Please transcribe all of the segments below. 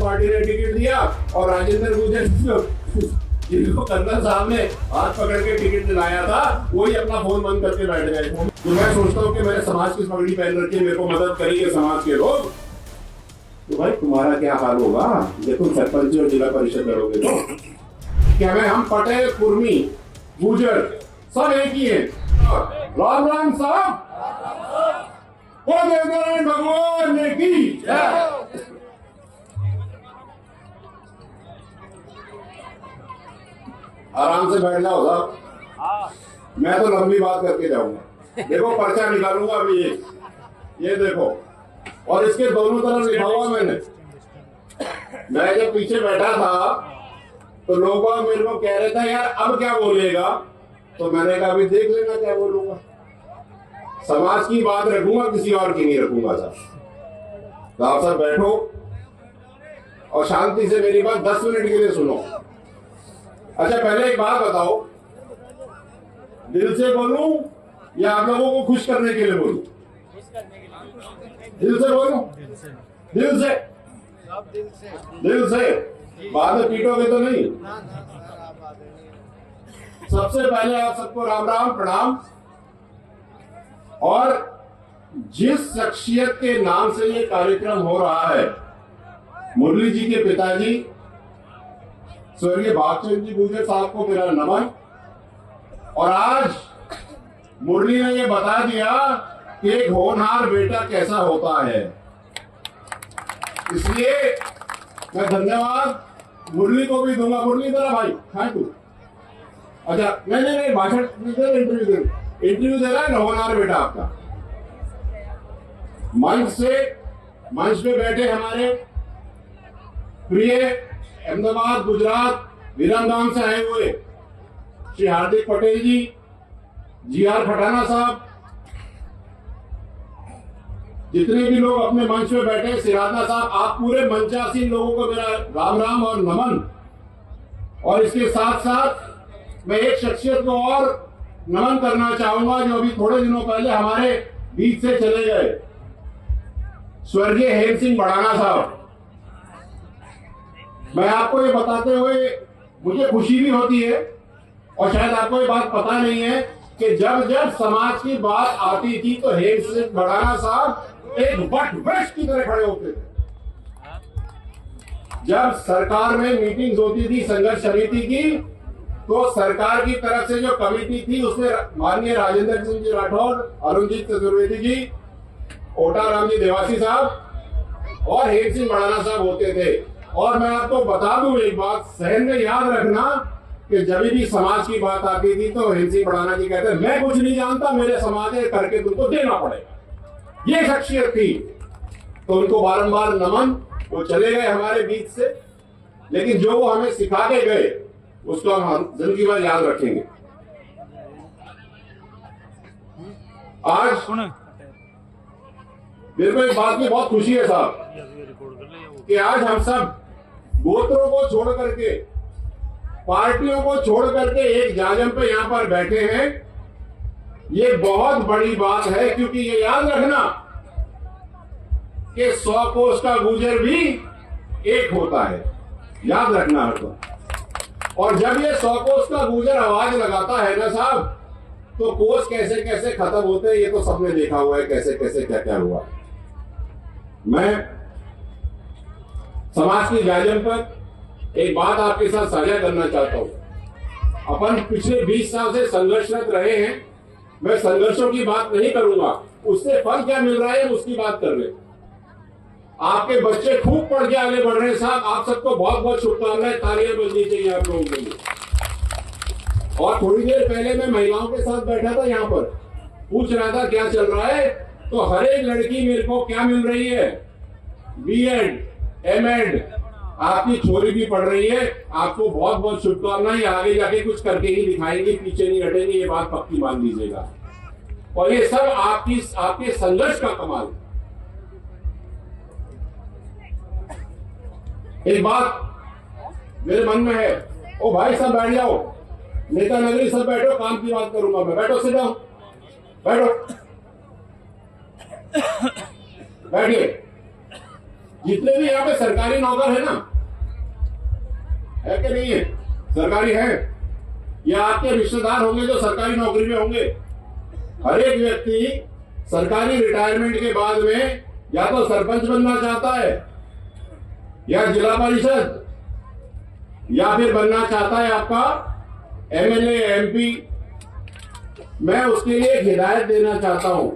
Party ने ticket दिया और राजेंद्र गुर्जर जिनको कर्नल साहब ने हाथ पकड़ के टिकट दिलाया था वही अपना फोन बंद करके बैठ गए। तो मैं सोचता हूँ कि मैंने समाज की पगड़ी पहन रखी, मेरे को मदद करेंगे समाज के लोग, तो भाई तुम्हारा क्या हाल होगा जब तुम सरपंच और जिला परिषद लड़ोगे। तो क्या मैं, हम पटेल, कुर्मी, गुर्जर सब एक ही है। राम राम साहब, भगवान ने की। आराम से बैठ जाओ साहब, मैं तो लंबी बात करके जाऊंगा। देखो पर्चा निकालूंगा अभी, ये देखो, और इसके दोनों तरफ लिखा हुआ मैंने। मैं जब पीछे बैठा था तो लोग मेरे को कह रहे थे यार अब क्या बोलेगा, तो मैंने कहा अभी देख लेना क्या बोलूंगा। समाज की बात रखूंगा, किसी और की नहीं रखूंगा साहब। आप सब बैठो और शांति से मेरी बात 10 मिनट के लिए सुनो। अच्छा पहले एक बात बताओ, दिल से बोलूं या आप लोगों को खुश करने के लिए बोलूं? दिल से बोलूं? दिल से? दिल से? बाद में पीटोगे तो नहीं? सबसे पहले आप सबको राम राम, प्रणाम। और जिस शख्सियत के नाम से ये कार्यक्रम हो रहा है, मुरली जी के पिताजी स्वर्गीय भागचंद जी गुर्जर साहब को मेरा नमन। और आज मुरली ने ये बता दिया कि एक होनहार बेटा कैसा होता है, इसलिए मैं धन्यवाद मुरली को भी दूंगा। मुरली तेरा भाई खाए तू? अच्छा नहीं भाषण इंटरव्यू दे रहा है ना होनहार बेटा आपका। मंच पे बैठे हमारे प्रिय अहमदाबाद गुजरात विरमगाम से आए हुए श्री हार्दिक पटेल जी आर खटाना साहब, जितने भी लोग अपने मंच पे बैठे, सिरादा साहब, आप पूरे मंचासीन लोगों को मेरा राम राम और नमन। और इसके साथ साथ मैं एक शख्सियत को और नमन करना चाहूंगा जो अभी थोड़े दिनों पहले हमारे बीच से चले गए, स्वर्गीय हेम सिंह बढ़ाना साहब। मैं आपको ये बताते हुए मुझे खुशी भी होती है, और शायद आपको ये बात पता नहीं है कि जब जब समाज की बात आती थी तो हेम सिंह बढ़ाना साहब एक वट वृक्ष की तरह खड़े होते थे। जब सरकार में मीटिंग्स होती थी संघर्ष समिति की, तो सरकार की तरफ से जो कमेटी थी उसमें माननीय राजेंद्र सिंह जी राठौर, अरुणजीत चतुर्वेदी जी, ओटा राम जी देवासी साहब और हेम सिंह बढ़ाना साहब होते थे। और मैं आपको बता दूं एक बात, सहन में याद रखना कि जब भी समाज की बात आती थी तो हेम सिंह बढ़ाना जी कहते मैं कुछ नहीं जानता, मेरे समाज है करके तुमको देना पड़ेगा। ये शख्सियत थी, तो उनको बारंबार नमन। वो चले गए हमारे बीच से, लेकिन जो वो हमें सिखा के गए उसको हम जिंदगी भर याद रखेंगे। आज मेरे को एक बात की बहुत खुशी है साहब कि आज हम सब गोत्रों को छोड़ करके, पार्टियों को छोड़ करके एक जाजम पे यहां पर बैठे हैं। ये बहुत बड़ी बात है, क्योंकि ये याद रखना कि 100 कोस का गुर्जर भी एक होता है, याद रखना है तो। और जब ये 100 कोस का गुर्जर आवाज लगाता है ना साहब, तो कोस कैसे कैसे खत्म होते हैं ये तो सबने देखा हुआ है, कैसे कैसे क्या क्या हुआ। मैं समाज की जाजम पर एक बात आपके साथ साझा करना चाहता हूं। अपन पिछले 20 साल से संघर्षरत रहे हैं। मैं संघर्षों की बात नहीं करूंगा, उससे फल क्या मिल रहा है उसकी बात कर रहे। आपके बच्चे खूब पढ़ के आगे बढ़ रहे हैं साहब, आप सबको बहुत बहुत शुभकामनाएं, तालियां बजनी चाहिए आप लोगों के लिए। और थोड़ी देर पहले मैं महिलाओं के साथ बैठा था, यहाँ पर पूछ रहा था क्या चल रहा है, तो हर एक लड़की मेरे को क्या मिल रही है, बीएड, एमएड, आपकी छोरी भी पढ़ रही है। आपको बहुत बहुत शुभकामनाएं, आगे जाके कुछ करके ही दिखाएंगे, पीछे नहीं हटेंगे, ये बात पक्की मान लीजिएगा। और ये सब आपके संघर्ष का कमाल। एक बात मेरे मन में है, ओ भाई सब बैठ जाओ, नेता नगरी सब बैठो, काम की बात करूंगा मैं। बैठो, सिट डाउन, बैठो, बैठिए। जितने भी यहाँ पे सरकारी नौकर है ना, है कि नहीं है? सरकारी है या आपके रिश्तेदार होंगे जो सरकारी नौकरी में होंगे। हर एक व्यक्ति सरकारी रिटायरमेंट के बाद में या तो सरपंच बनना चाहता है, या जिला परिषद, या फिर बनना चाहता है आपका एमएलए, एमपी। मैं उसके लिए हिदायत देना चाहता हूं।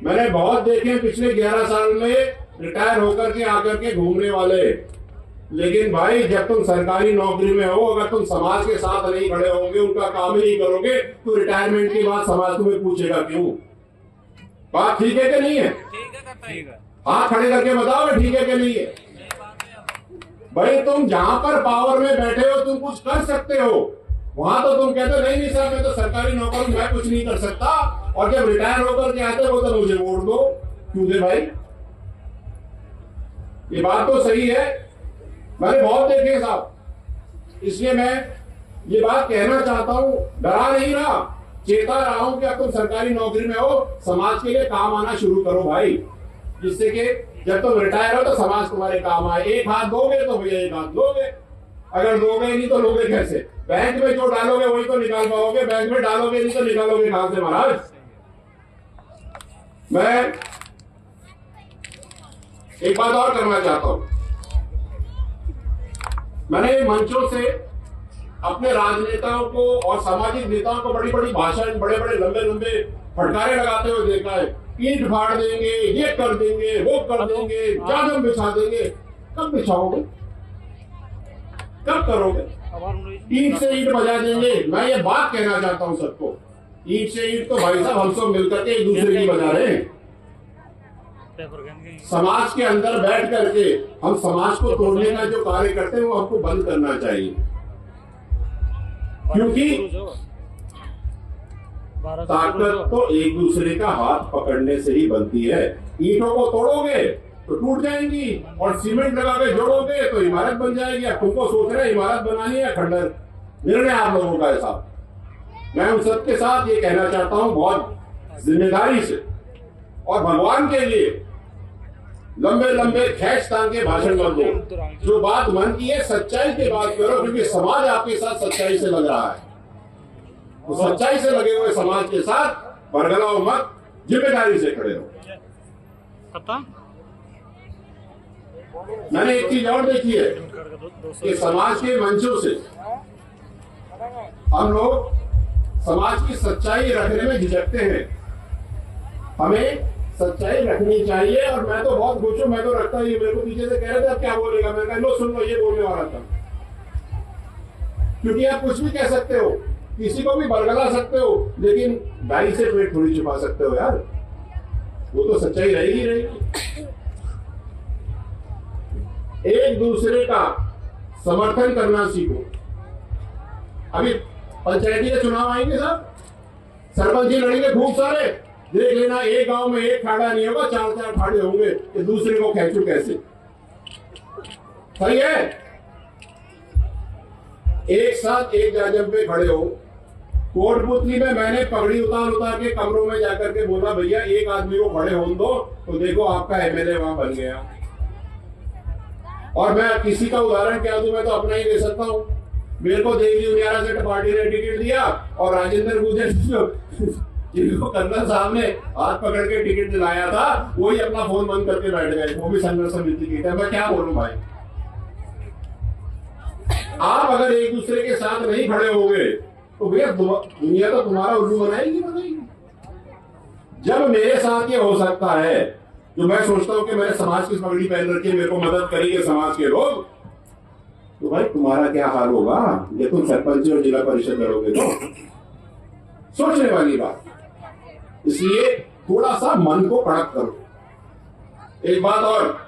मैंने बहुत देखे पिछले 11 साल में रिटायर होकर के आकर के घूमने वाले, लेकिन भाई जब तुम सरकारी नौकरी में हो, अगर तुम समाज के साथ नहीं खड़े होगे, उनका काम ही नहीं करोगे, तो रिटायरमेंट के बाद समाज तुम्हें पूछेगा क्यों? बात ठीक है कि नहीं है? ठीक है। हाथ खड़े करके बताओ ठीक है कि नहीं है? भाई तुम जहां पर पावर में बैठे हो तुम कुछ कर सकते हो, वहां तो तुम कहते नहीं नहीं सर मैं तो सरकारी नौकर हूं, मैं कुछ नहीं कर सकता, और जब रिटायर होकर के आते हो तो मुझे वोट दो। क्यों दे भाई? ये बात तो सही है, मैंने बहुत देखे साहब। इसलिए मैं ये बात कहना चाहता हूं, डरा नहीं रहा, चेता रहा हूं कि अब तुम सरकारी नौकरी में हो, समाज के लिए काम आना शुरू करो भाई, जिससे कि जब तुम रिटायर हो तो समाज तुम्हारे काम आए। एक हाथ दोगे तो भैया एक हाथ दोगे, अगर दोगे नहीं तो लोगे कैसे? बैंक में जो डालोगे वही तो निकाल पाओगे, बैंक में डालोगे नहीं तो निकालोगे कहां से महाराज? मैं एक बात और करना चाहता हूं। मैंने मंचों से अपने राजनेताओं को और सामाजिक नेताओं को बड़ी बड़ी भाषण, बड़े बड़े लंबे लंबे फटकारे लगाते हुए देखा है। ईंट फाड़ देंगे, ये कर देंगे, वो कर देंगे, चादर बिछा देंगे। कब बिछाओगे? कब करोगे? ईंट से ईंट बजा देंगे। मैं ये बात कहना चाहता हूं सबको, ईंट से ईंट तो भाई साहब हम सब मिलकर के एक दूसरे की बजा रहे हैं। समाज के अंदर बैठ करके हम समाज को तोड़ने का जो कार्य करते हैं वो हमको बंद करना चाहिए, क्योंकि ताकत तो एक दूसरे का हाथ पकड़ने से ही बनती है। ईंटों को तोड़ोगे तो टूट जाएंगी, और सीमेंट लगा के जोड़ोगे तो इमारत बन जाएगी। अब तुमको सोच रहे इमारत बनानी है, खंडर निर्णय आप लोगों का है साहब। मैं उन सबके साथ ये कहना चाहता हूं बहुत जिम्मेदारी से, और भगवान के लिए लंबे लंबे खैच तान के भाषण मत दो। जो बात मन की है सच्चाई की बात करो, क्योंकि समाज आपके साथ सच्चाई से लग रहा है। तो सच्चाई से लगे हुए समाज के साथ बरगलाओ मत, जिम्मेदारी से खड़े रहो। मैंने एक चीज और देखी है कि समाज के मंचों से हम लोग समाज की सच्चाई रखने में झिझकते हैं। हमें सच्चाई रखनी चाहिए, और मैं तो बहुत खुश हूं, मैं तो रखता ही। मेरे को पीछे से कह रहे थे अब क्या बोलेगा, मैंने कहा लो सुन लो, ये बोलने वाला था। क्योंकि आप कुछ भी कह सकते हो, किसी को भी बरगला सकते हो, लेकिन दाई से पेट थोड़ी छुपा सकते हो यार, वो तो सच्चाई रहेगी रहेगी। एक दूसरे का समर्थन करना सीखो। अभी पंचायती के चुनाव आएंगे साहब, सरपंच जी लड़ेंगे खूब सारे, देख लेना एक गांव में एक खाड़ा नहीं होगा, 4-4 खाड़े होंगे कि दूसरे को खेचू कैसे। सही है? एक साथ एक जाजम पे खड़े हो। कोटपुतली में मैंने पगड़ी उतार उतार के कमरों में जाकर के बोला भैया एक आदमी को खड़े होने दो, तो देखो आपका एमएलए वहां बन गया। और मैं किसी का उदाहरण क्या दूं, मैं तो अपना ही दे सकता हूं। मेरे को देवी उनियारा से पार्टी ने टिकट दिया, और राजेंद्र गुजर जिनको कर्नल साहब ने हाथ पकड़ के टिकट दिलाया था, वही अपना फोन बंद करके बैठ गए। वो भी संघर्ष समिति की है। मैं क्या बोलूं भाई? आप अगर एक दूसरे के साथ नहीं खड़े होंगे तो भैया दुनिया तो तुम्हारा उल्लू बनाएगी। जब मेरे साथ ये हो सकता है, जो मैं सोचता हूं कि मैंने समाज की पगड़ी पहन रखी है, मेरे को मदद करेंगे समाज के लोग, तो भाई तुम्हारा क्या हाल होगा जब तुम सरपंच और जिला परिषद लड़ोगे? तो सोचने वाली बात। इसलिए थोड़ा सा मन को कड़क करो। एक बात और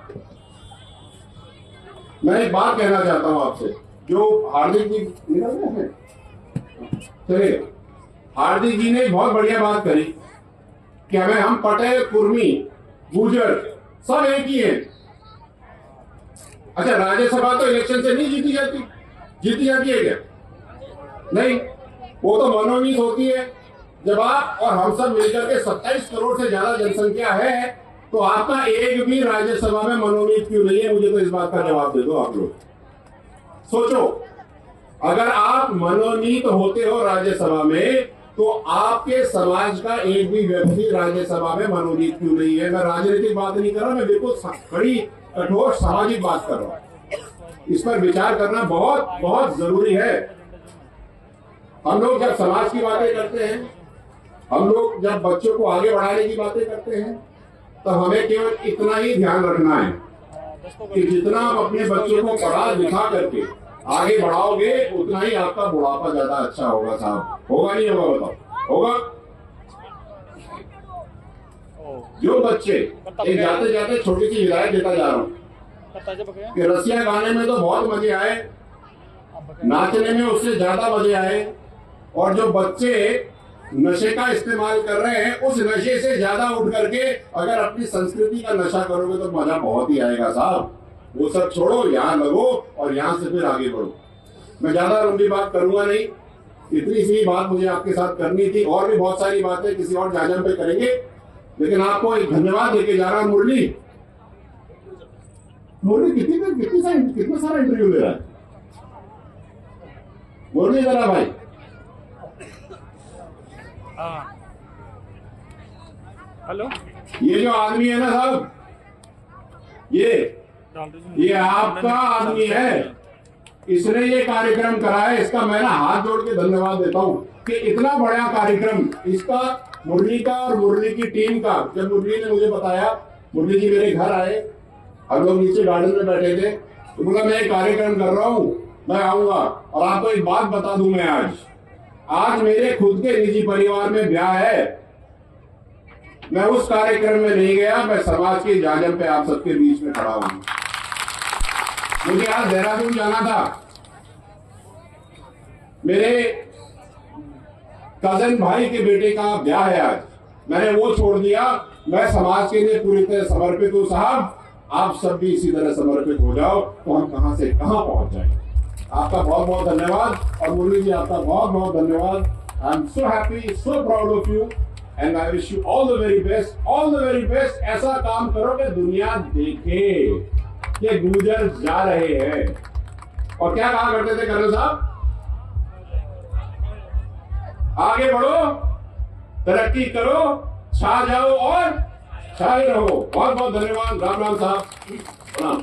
मैं एक बात कहना चाहता हूं आपसे, जो हार्दिक जी निकल गए हैं, चलिए हार्दिक जी ने बहुत बढ़िया बात करी कि हमें हम पटेल, कुर्मी, गुर्जर सब एक ही है। अच्छा राज्यसभा तो इलेक्शन से नहीं जीती जाती, जीती जाती है क्या? नहीं, वो तो मनोनीत होती है। जब आप और हम सब मिलकर के 27 करोड़ से ज्यादा जनसंख्या है, तो आपका एक भी राज्यसभा में मनोनीत क्यों नहीं है? मुझे तो इस बात का जवाब दे दो आप लोग। सोचो, अगर आप मनोनीत होते हो राज्यसभा में, तो आपके समाज का एक भी व्यक्ति राज्यसभा में मनोनीत क्यों नहीं है? मैं राजनीतिक बात नहीं कर रहा, मैं बिल्कुल बड़ी कठोर सामाजिक बात कर रहा हूं। इस पर विचार करना बहुत बहुत जरूरी है। हम लोग जब समाज की बातें करते हैं, हम लोग जब बच्चों को आगे बढ़ाने की बातें करते हैं, तो हमें केवल इतना ही ध्यान रखना है कि जितना आप अपने बच्चों को पढ़ा लिखा करके आगे बढ़ाओगे, उतना ही आपका बुढ़ापा ज्यादा अच्छा होगा। साहब, होगा नहीं होगा? बताओ, होगा? जो बच्चे, एक जाते जाते छोटी सी हिदायत देता जा रहा हूँ कि रसिया गाने में तो बहुत मजे आए, नाचने में उससे ज्यादा मजे आए, और जो बच्चे नशे का इस्तेमाल कर रहे हैं, उस नशे से ज्यादा उठ करके अगर अपनी संस्कृति का नशा करोगे तो मजा बहुत ही आएगा। साहब, वो सब छोड़ो, यहाँ लगो और यहाँ से फिर आगे बढ़ो। मैं ज्यादा लंबी बात करूंगा नहीं, इतनी सी बात मुझे आपके साथ करनी थी। और भी बहुत सारी बातें किसी और जाजम पे करेंगे, लेकिन आपको एक धन्यवाद देके जा रहा हूं। मुरली कितना सारा इंटरव्यू ले रहा है मुरली, जरा भाई। हेलो, ये जो आदमी है ना साहब, ये आपका आदमी है, इसने ये कार्यक्रम कराया। इसका मैं ना हाथ जोड़ के धन्यवाद देता हूँ कि इतना बड़ा कार्यक्रम इसका, मुरली का और मुरली की टीम का। जब मुरली ने मुझे बताया, मुरली जी मेरे घर आए, हम लोग नीचे गार्डन में बैठे थे, तो बोला मैं एक कार्यक्रम कर रहा हूँ, मैं आऊंगा। और आपको एक बात बता दूं, मैं आज मेरे खुद के निजी परिवार में ब्याह है, मैं उस कार्यक्रम में नहीं गया, मैं समाज के जाजम पे आप सबके बीच में खड़ा हूं। मुझे आज देहरादून जाना था, मेरे कजन भाई के बेटे का ब्याह है आज, मैंने वो छोड़ दिया। मैं समाज के लिए पूरी तरह समर्पित हूं। साहब, आप सब भी इसी तरह समर्पित हो जाओ तो हम कहां से कहां पहुंच जाएंगे। आपका बहुत बहुत धन्यवाद, और मुरली जी आपका बहुत बहुत धन्यवाद। I am so happy, so proud of you, and I wish you all the very best, all the very best. ऐसा काम करो कि दुनिया देखे कि गुजर जा रहे हैं। और क्या कहा करते थे कर्नल साहब? आगे बढ़ो, तरक्की करो, छा जाओ और छाए रहो। बहुत बहुत धन्यवाद। राम राम साहब, प्रणाम।